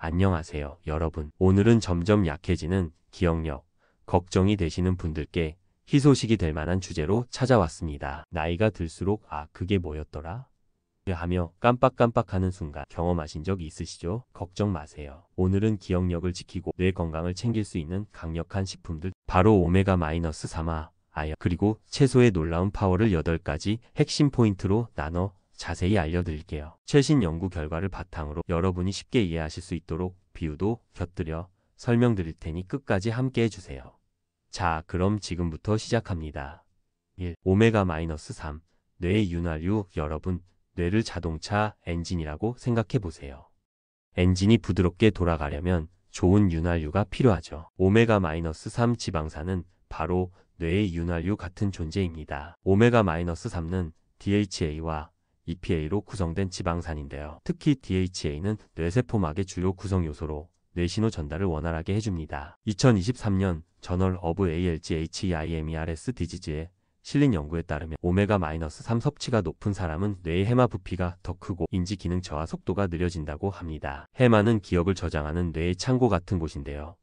안녕하세요, 여러분. 오늘은 점점 약해지는 기억력, 걱정이 되시는 분들께 희소식이 될 만한 주제로 찾아왔습니다. 나이가 들수록 그게 뭐였더라? 하며 깜빡깜빡하는 순간 경험하신 적 있으시죠? 걱정 마세요. 오늘은 기억력을 지키고 뇌 건강을 챙길 수 있는 강력한 식품들, 바로 오메가-3와 아연, 그리고 채소의 놀라운 파워를 8가지 핵심 포인트로 나눠 자세히 알려드릴게요. 최신 연구 결과를 바탕으로 여러분이 쉽게 이해하실 수 있도록 비유도 곁들여 설명드릴 테니 끝까지 함께 해주세요. 자, 그럼 지금부터 시작합니다. 1. 오메가-3, 뇌의 윤활유. 여러분, 뇌를 자동차 엔진이라고 생각해 보세요. 엔진이 부드럽게 돌아가려면 좋은 윤활유가 필요하죠. 오메가-3 지방산은 바로 뇌의 윤활유 같은 존재입니다. 오메가-3는 DHA와 EPA로 구성된 지방산인데요. 특히 DHA는 뇌세포막의 주요 구성 요소로 뇌신호 전달을 원활하게 해줍니다. 2023년 저널 오브 ALGHEIMERS 디지즈에 실린 연구에 따르면 오메가-3 섭취가 높은 사람은 뇌의 해마 부피가 더 크고 인지 기능 저하 속도가 느려진다고 합니다. 해마는 기억을 저장하는 뇌의 창고 같은 곳인데요.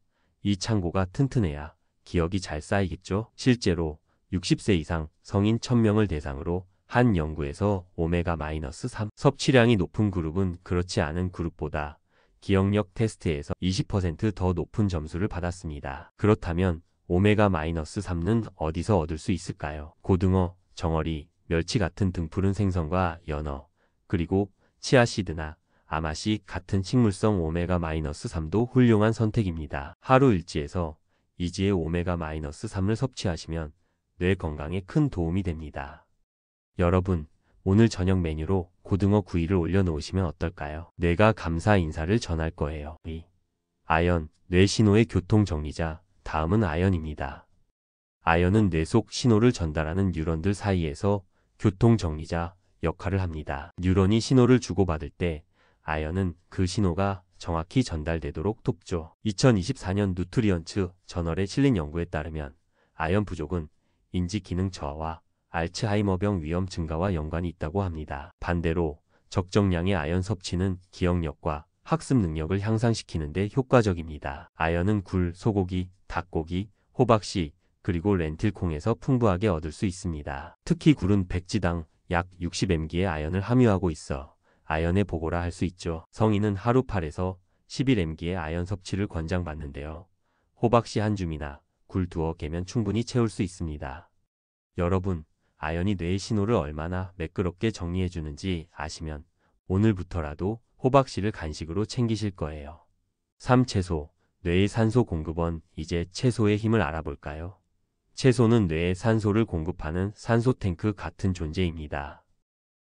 이 창고가 튼튼해야 기억이 잘 쌓이겠죠? 실제로 60세 이상 성인 1000명을 대상으로 한 연구에서 오메가-3 섭취량이 높은 그룹은 그렇지 않은 그룹보다 기억력 테스트에서 20% 더 높은 점수를 받았습니다. 그렇다면 오메가-3는 어디서 얻을 수 있을까요? 고등어, 정어리, 멸치 같은 등푸른 생선과 연어, 그리고 치아씨드나 아마씨 같은 식물성 오메가-3도 훌륭한 선택입니다. 하루 1지에서 2지의 오메가-3을 섭취하시면 뇌 건강에 큰 도움이 됩니다. 여러분, 오늘 저녁 메뉴로 고등어 구이를 올려놓으시면 어떨까요? 뇌가 감사 인사를 전할 거예요. 2. 아연, 뇌 신호의 교통정리자. 다음은 아연입니다. 아연은 뇌 속 신호를 전달하는 뉴런들 사이에서 교통정리자 역할을 합니다. 뉴런이 신호를 주고받을 때 아연은 그 신호가 정확히 전달되도록 돕죠. 2024년 누트리언츠 저널에 실린 연구에 따르면 아연 부족은 인지 기능 저하와 알츠하이머병 위험 증가와 연관이 있다고 합니다. 반대로 적정량의 아연 섭취는 기억력과 학습 능력을 향상시키는 데 효과적입니다. 아연은 굴, 소고기, 닭고기, 호박씨, 그리고 렌틸콩에서 풍부하게 얻을 수 있습니다. 특히 굴은 백지당 약 60mg의 아연을 함유하고 있어 아연의 보고라 할 수 있죠. 성인은 하루 8에서 11mg의 아연 섭취를 권장받는데요. 호박씨 한 줌이나 굴 두어 개면 충분히 채울 수 있습니다. 여러분, 아연이 뇌의 신호를 얼마나 매끄럽게 정리해주는지 아시면 오늘부터라도 호박씨를 간식으로 챙기실 거예요. 3. 채소, 뇌의 산소 공급원. 이제 채소의 힘을 알아볼까요? 채소는 뇌에 산소를 공급하는 산소 탱크 같은 존재입니다.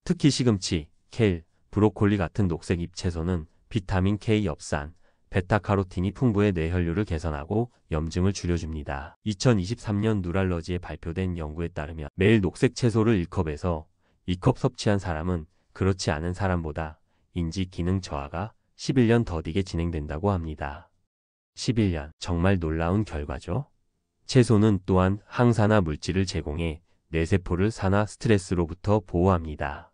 특히 시금치, 케일, 브로콜리 같은 녹색 잎 채소는 비타민 K, 엽산, 베타카로틴이 풍부해 뇌혈류를 개선하고 염증을 줄여줍니다. 2023년 누랄러지에 발표된 연구에 따르면 매일 녹색 채소를 1컵에서 2컵 섭취한 사람은 그렇지 않은 사람보다 인지 기능 저하가 11년 더디게 진행된다고 합니다. 11년, 정말 놀라운 결과죠? 채소는 또한 항산화 물질을 제공해 뇌세포를 산화 스트레스로부터 보호합니다.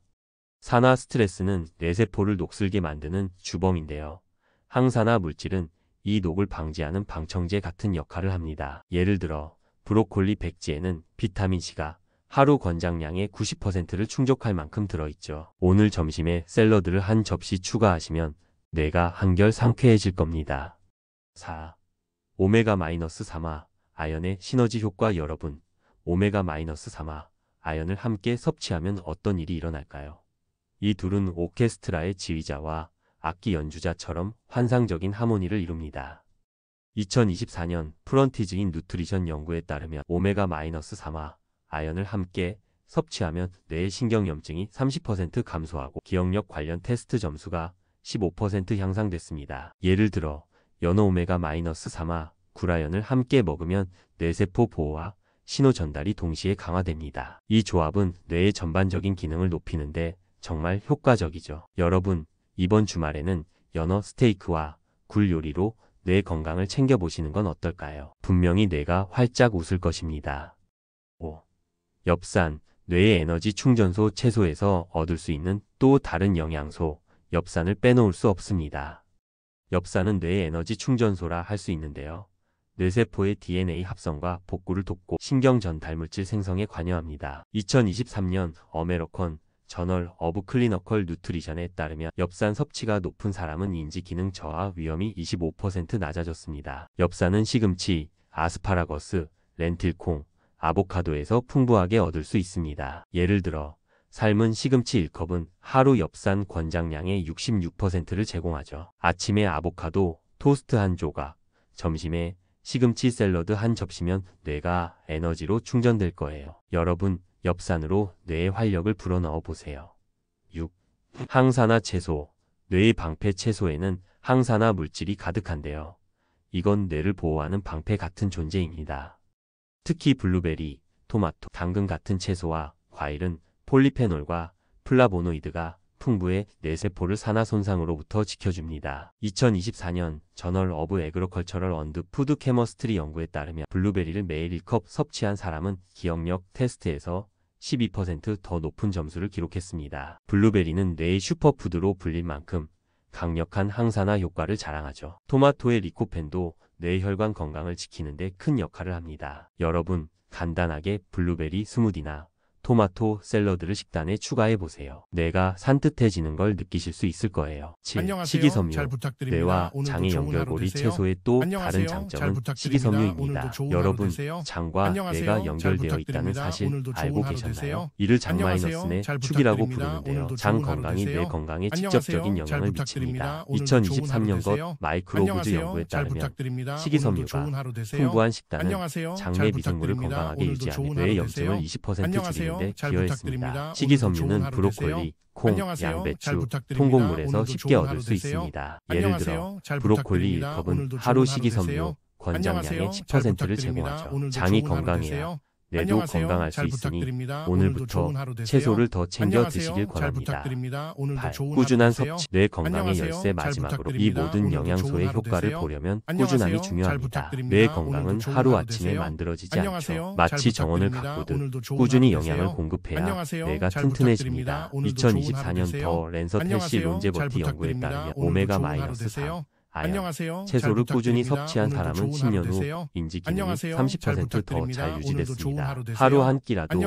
산화 스트레스는 뇌세포를 녹슬게 만드는 주범인데요. 항산화 물질은 이 녹을 방지하는 방청제 같은 역할을 합니다. 예를 들어 브로콜리 백지에는 비타민C가 하루 권장량의 90%를 충족할 만큼 들어있죠. 오늘 점심에 샐러드를 한 접시 추가하시면 뇌가 한결 상쾌해질 겁니다. 4. 오메가-3와 아연의 시너지 효과. 여러분, 오메가-3와 아연을 함께 섭취하면 어떤 일이 일어날까요? 이 둘은 오케스트라의 지휘자와 악기 연주자처럼 환상적인 하모니를 이룹니다. 2024년 프런티즈인 누트리션 연구에 따르면 오메가-3와 아연을 함께 섭취하면 뇌의 신경염증이 30% 감소하고 기억력 관련 테스트 점수가 15% 향상됐습니다. 예를 들어 연어 오메가-3와 굴아연을 함께 먹으면 뇌세포 보호와 신호 전달이 동시에 강화됩니다. 이 조합은 뇌의 전반적인 기능을 높이는데 정말 효과적이죠. 여러분, 이번 주말에는 연어 스테이크와 굴 요리로 뇌 건강을 챙겨보시는 건 어떨까요? 분명히 뇌가 활짝 웃을 것입니다. 5. 엽산, 뇌의 에너지 충전소. 채소에서 얻을 수 있는 또 다른 영양소, 엽산을 빼놓을 수 없습니다. 엽산은 뇌의 에너지 충전소라 할 수 있는데요. 뇌세포의 DNA 합성과 복구를 돕고 신경 전달 물질 생성에 관여합니다. 2023년 어메리컨 저널 오브 클리니컬 뉴트리션에 따르면 엽산 섭취가 높은 사람은 인지 기능 저하 위험이 25% 낮아졌습니다. 엽산은 시금치, 아스파라거스, 렌틸콩, 아보카도에서 풍부하게 얻을 수 있습니다. 예를 들어 삶은 시금치 1컵은 하루 엽산 권장량의 66%를 제공하죠. 아침에 아보카도 토스트 한 조각, 점심에 시금치 샐러드 한 접시면 뇌가 에너지로 충전될 거예요. 여러분, 엽산으로 뇌의 활력을 불어넣어 보세요. 6. 항산화 채소. 뇌의 방패 채소에는 항산화 물질이 가득한데요. 이건 뇌를 보호하는 방패 같은 존재입니다. 특히 블루베리, 토마토, 당근 같은 채소와 과일은 폴리페놀과 플라보노이드가 풍부해 뇌세포를 산화 손상으로부터 지켜줍니다. 2024년 저널 오브 애그리컬처럴 앤드 푸드 케미스트리 연구에 따르면 블루베리를 매일 1컵 섭취한 사람은 기억력 테스트에서 12% 더 높은 점수를 기록했습니다. 블루베리는 뇌의 슈퍼푸드로 불릴 만큼 강력한 항산화 효과를 자랑하죠. 토마토의 리코펜도 뇌혈관 건강을 지키는 데 큰 역할을 합니다. 여러분, 간단하게 블루베리 스무디나 토마토 샐러드를 식단에 추가해보세요. 뇌가 산뜻해지는 걸 느끼실 수 있을 거예요. 7. 식이섬유. 뇌와 장의 연결고리 채소의 또 다른 장점은 식이섬유입니다. 여러분, 장과 뇌가 연결되어 있다는 사실 알고 계셨나요? 이를 장마이너스의 축이라고 부르는데요. 장 건강이 뇌 건강에 직접적인 영향을 미칩니다. 2023년 것 마이크로부즈 연구에 따르면 식이섬유가 풍부한 식단은 장내 미생물을 건강하게 유지하며 뇌의 염증을 20% 줄이는 데 기여했습니다. 식이섬유는 브로콜리, 콩, 양배추, 통곡물에서 쉽게 얻을 수 있습니다. 예를 들어 브로콜리 1컵은 하루 식이섬유 권장량의 10%를 제공하죠. 장이 건강해야 뇌도 건강할 수 있으니 오늘부터 채소를 더 챙겨 드시길 권합니다. 8. 꾸준한 섭취. 뇌 건강의 열쇠. 마지막으로 이 모든 영양소의 효과를 보려면 꾸준함이 중요합니다. 뇌 건강은 하루아침에 만들어지지 않죠. 마치 정원을 가꾸듯 꾸준히 영양을 공급해야 뇌가 튼튼해집니다. 2024년 더 랜서 텔시 론제버티 연구에 따르면 오메가-3 아연, 채소를 꾸준히 섭취한 사람은 10년 후 인지 기능이 30% 더 잘 유지됐습니다. 하루 한 끼라도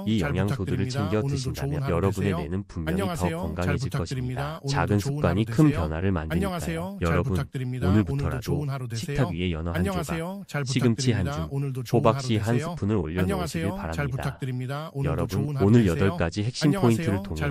이 영양소들을 챙겨 드신다면 여러분의 뇌는 분명히 더 건강해질 것입니다. 작은 습관이 큰 변화를 만드니까요. 여러분, 오늘부터라도 식탁 위에 연어 한 조각, 시금치 한 줌, 호박씨 한 스푼을 올려놓으시길 바랍니다. 여러분, 오늘 8가지 핵심 포인트를 통해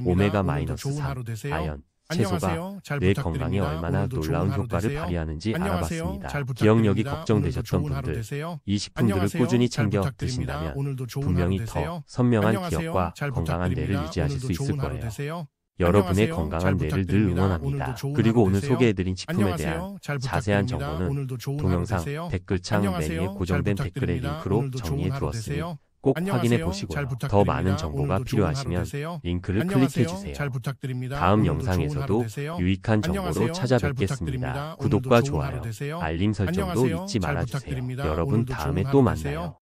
오메가-3, 아연, 채소가 뇌 건강에 얼마나 놀라운 효과를 발휘하는지 알아봤습니다. 기억력이 걱정되셨던 분들, 이 식품들을 꾸준히 챙겨 드신다면 분명히 더 선명한 기억과 건강한 뇌를 유지하실 수 있을 거예요. 여러분의 건강한 뇌를 늘 응원합니다. 그리고 오늘 소개해드린 식품에 대한 자세한 정보는 동영상 댓글창 메뉴에 고정된 댓글의 링크로 정리해 두었으니 꼭 확인해 보시고요. 더 많은 정보가 필요하시면 링크를 클릭해 주세요. 다음 영상에서도 유익한 정보로 찾아뵙겠습니다. 구독과 좋아요, 알림 설정도 잊지 말아주세요. 여러분, 다음에 또 만나요.